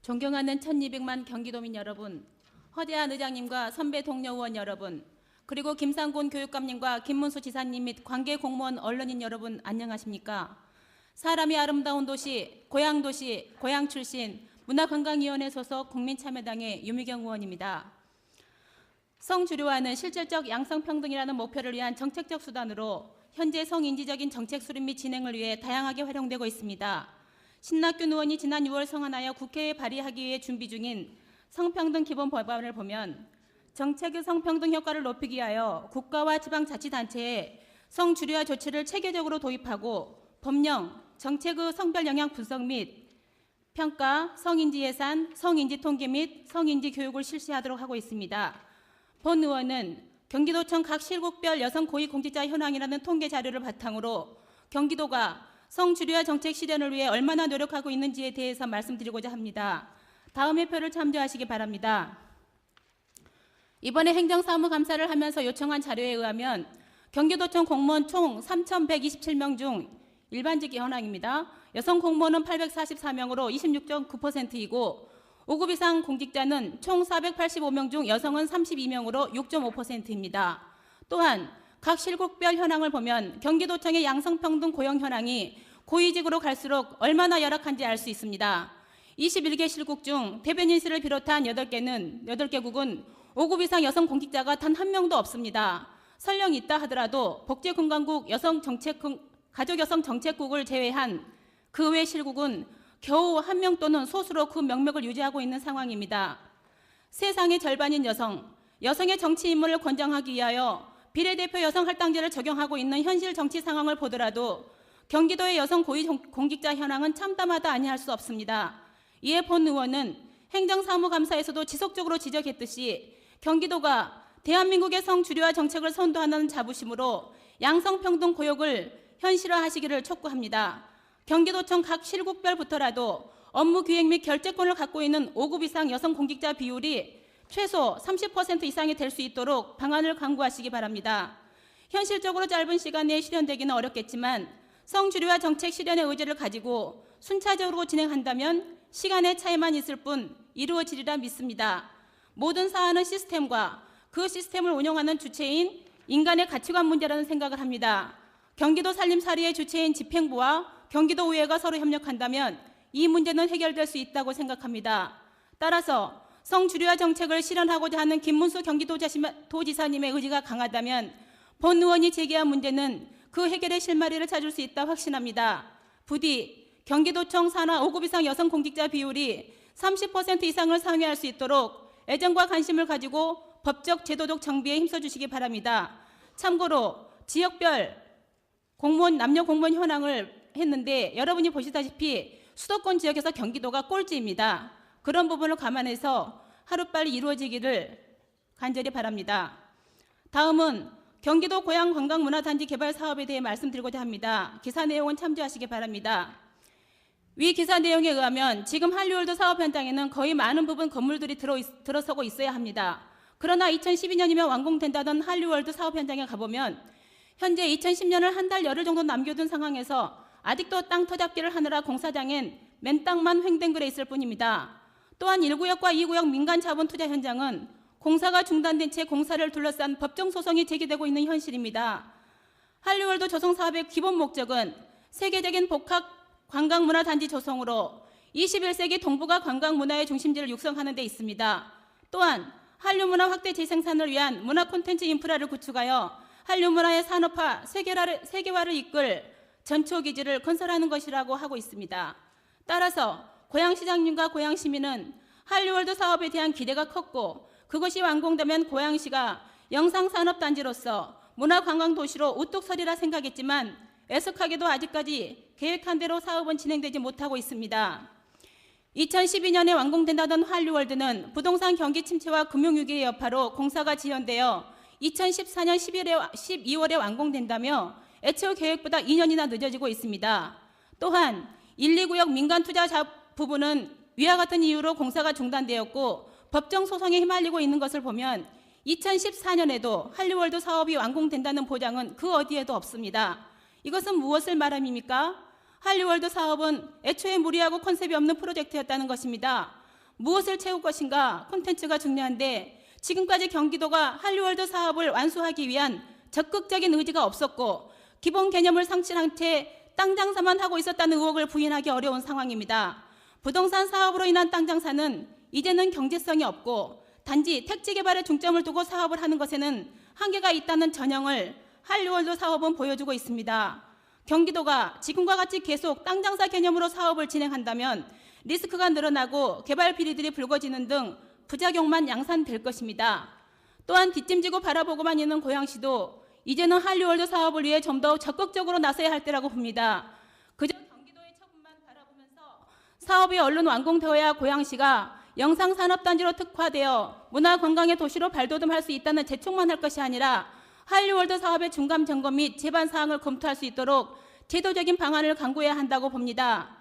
존경하는 1200만 경기도민 여러분, 허대한 의장님과 선배 동료 의원 여러분, 그리고 김상곤 교육감님과 김문수 지사님 및 관계 공무원 언론인 여러분 안녕하십니까? 사람이 아름다운 도시, 고향도시, 고향 출신 문화관광위원회 소속 국민참여당의 유미경 의원입니다. 성주류화는 실질적 양성평등이라는 목표를 위한 정책적 수단으로 현재 성인지적인 정책 수립 및 진행을 위해 다양하게 활용되고 있습니다. 신낙균 의원이 지난 6월 성안하여 국회에 발의하기 위해 준비 중인 성평등 기본 법안을 보면 정책의 성평등 효과를 높이기 위하여 국가와 지방자치단체에 성주류화 조치를 체계적으로 도입하고 법령, 정책의 성별 영향 분석 및 평가, 성인지 예산, 성인지 통계 및 성인지 교육을 실시하도록 하고 있습니다. 본 의원은 경기도청 각 실국별 여성 고위공직자 현황이라는 통계 자료를 바탕으로 경기도가 성주류화 정책 실현을 위해 얼마나 노력하고 있는지에 대해서 말씀드리고자 합니다. 다음의 표를 참조하시기 바랍니다. 이번에 행정사무감사를 하면서 요청한 자료에 의하면 경기도청 공무원 총 3,127명 중 일반직 현황입니다. 여성 공무원은 844명으로 26.9%이고 5급 이상 공직자는 총 485명 중 여성은 32명으로 6.5%입니다. 또한 각 실국별 현황을 보면 경기도청의 양성평등 고용 현황이 고위직으로 갈수록 얼마나 열악한지 알 수 있습니다. 21개 실국 중 대변인실을 비롯한 8개국은 5급 이상 여성 공직자가 단 한 명도 없습니다. 설령 있다 하더라도 복지건강국 가족여성정책국을 제외한 그 외 실국은 겨우 한 명 또는 소수로 그 명맥을 유지하고 있는 상황입니다. 세상의 절반인 여성의 정치 인물을 권장하기 위하여 비례대표 여성 할당제를 적용하고 있는 현실 정치 상황을 보더라도 경기도의 여성 고위공직자 현황은 참담하다 아니할 수 없습니다. 이에 본 의원은 행정사무감사에서도 지속적으로 지적했듯이 경기도가 대한민국의 성주류화 정책을 선도하는 자부심으로 양성평등 고용을 현실화하시기를 촉구합니다. 경기도청 각 실국별부터라도 업무 기획 및 결재권을 갖고 있는 5급 이상 여성 공직자 비율이 최소 30% 이상이 될 수 있도록 방안을 강구하시기 바랍니다. 현실적으로 짧은 시간 내에 실현되기는 어렵겠지만 성주류화 정책 실현의 의지를 가지고 순차적으로 진행한다면 시간의 차이만 있을 뿐 이루어지리라 믿습니다. 모든 사안은 시스템과 그 시스템을 운영하는 주체인 인간의 가치관 문제라는 생각을 합니다. 경기도 살림살이의 주체인 집행부와 경기도의회가 서로 협력한다면 이 문제는 해결될 수 있다고 생각합니다. 따라서 성주류화 정책을 실현하고자 하는 김문수 경기도지사님의 의지가 강하다면 본 의원이 제기한 문제는 그 해결의 실마리를 찾을 수 있다 확신합니다. 부디 경기도청 산하 5급 이상 여성 공직자 비율이 30% 이상을 상회할 수 있도록 애정과 관심을 가지고 법적 제도적 정비에 힘써주시기 바랍니다. 참고로 지역별 남녀 공무원 현황을 했는데 여러분이 보시다시피 수도권 지역에서 경기도가 꼴찌입니다. 그런 부분을 감안해서 하루빨리 이루어지기를 간절히 바랍니다. 다음은 경기도 고향관광문화단지 개발 사업에 대해 말씀드리고자 합니다. 기사 내용은 참조하시기 바랍니다. 위 기사 내용에 의하면 지금 한류월드 사업 현장에는 거의 많은 부분 건물들이 들어서고 있어야 합니다. 그러나 2012년이면 완공된다던 한류월드 사업 현장에 가보면 현재 2010년을 한 달 열흘 정도 남겨둔 상황에서 아직도 땅 터잡기를 하느라 공사장엔 맨 땅만 횡댕그레 있을 뿐입니다. 또한 1구역과 2구역 민간 자본 투자 현장은 공사가 중단된 채 공사를 둘러싼 법정 소송이 제기되고 있는 현실입니다. 한류월드 조성 사업의 기본 목적은 세계적인 복합 관광문화단지 조성으로 21세기 동북아 관광문화의 중심지를 육성하는 데 있습니다. 또한 한류문화 확대 재생산을 위한 문화 콘텐츠 인프라를 구축하여 한류문화의 산업화, 세계화를 이끌 전초기지를 건설하는 것이라고 하고 있습니다. 따라서 고양시장님과 고양시민은 한류월드 사업에 대한 기대가 컸고 그것이 완공되면 고양시가 영상산업단지로서 문화관광도시로 우뚝 서리라 생각했지만 애석하게도 아직까지 계획한 대로 사업은 진행되지 못하고 있습니다. 2012년에 완공된다던 한류월드는 부동산 경기 침체와 금융위기의 여파로 공사가 지연되어 2014년 12월에 완공된다며 애초 계획보다 2년이나 늦어지고 있습니다. 또한 1, 2구역 민간 투자 부분은 위와 같은 이유로 공사가 중단되었고 법정 소송에 휘말리고 있는 것을 보면 2014년에도 한류월드 사업이 완공된다는 보장은 그 어디에도 없습니다. 이것은 무엇을 말함입니까? 한류월드 사업은 애초에 무리하고 컨셉이 없는 프로젝트였다는 것입니다. 무엇을 채울 것인가 콘텐츠가 중요한데 지금까지 경기도가 한류월드 사업을 완수하기 위한 적극적인 의지가 없었고 기본 개념을 상실한 채 땅 장사만 하고 있었다는 의혹을 부인하기 어려운 상황입니다. 부동산 사업으로 인한 땅 장사는 이제는 경제성이 없고 단지 택지 개발에 중점을 두고 사업을 하는 것에는 한계가 있다는 전형을 한류월드 사업은 보여주고 있습니다. 경기도가 지금과 같이 계속 땅 장사 개념으로 사업을 진행한다면 리스크가 늘어나고 개발 비리들이 불거지는 등 부작용만 양산될 것입니다. 또한 뒷짐지고 바라보고만 있는 고양시도 이제는 한류월드 사업을 위해 좀 더 적극적으로 나서야 할 때라고 봅니다. 그저 경기도의 처분만 바라보면서 사업이 얼른 완공되어야 고양시가 영상산업단지로 특화되어 문화관광의 도시로 발돋움할 수 있다는 재촉만 할 것이 아니라 한류월드 사업의 중간 점검 및 제반 사항을 검토할 수 있도록 제도적인 방안을 강구해야 한다고 봅니다.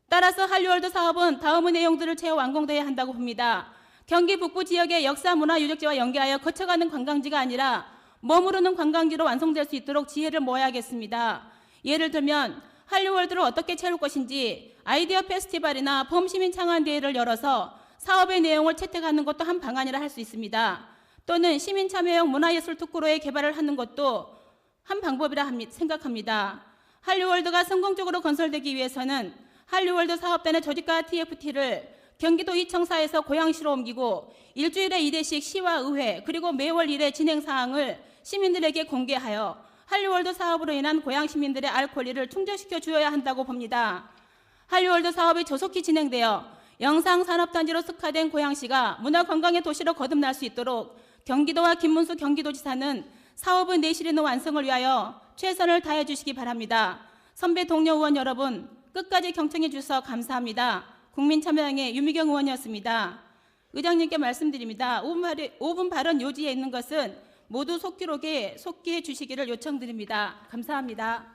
따라서 한류월드 사업은 다음의 내용들을 채워 완공돼야 한다고 봅니다. 경기 북부 지역의 역사 문화 유적지와 연계하여 거쳐가는 관광지가 아니라 머무르는 관광지로 완성될 수 있도록 지혜를 모아야겠습니다. 예를 들면 한류월드를 어떻게 채울 것인지 아이디어 페스티벌이나 범시민 창안대회를 열어서 사업의 내용을 채택하는 것도 한 방안이라 할 수 있습니다. 또는 시민 참여형 문화예술 특구로의 개발을 하는 것도 한 방법이라 생각합니다. 한류월드가 성공적으로 건설되기 위해서는 한류월드 사업단의 조직과 TFT를 경기도 이청사에서 고양시로 옮기고 일주일에 2대씩 시와 의회 그리고 매월 1회 진행 사항을 시민들에게 공개하여 한류월드 사업으로 인한 고양 시민들의 알 권리를 충족시켜 주어야 한다고 봅니다. 한류월드 사업이 조속히 진행되어 영상산업단지로 특화된 고양시가 문화관광의 도시로 거듭날 수 있도록 경기도와 김문수 경기도지사는 사업의 내실 있는 완성을 위하여 최선을 다해 주시기 바랍니다. 선배 동료 의원 여러분 끝까지 경청해 주셔서 감사합니다. 국민참여당의 유미경 의원이었습니다. 의장님께 말씀드립니다. 5분 발언 요지에 있는 것은 모두 속기록에 속기해 주시기를 요청드립니다. 감사합니다.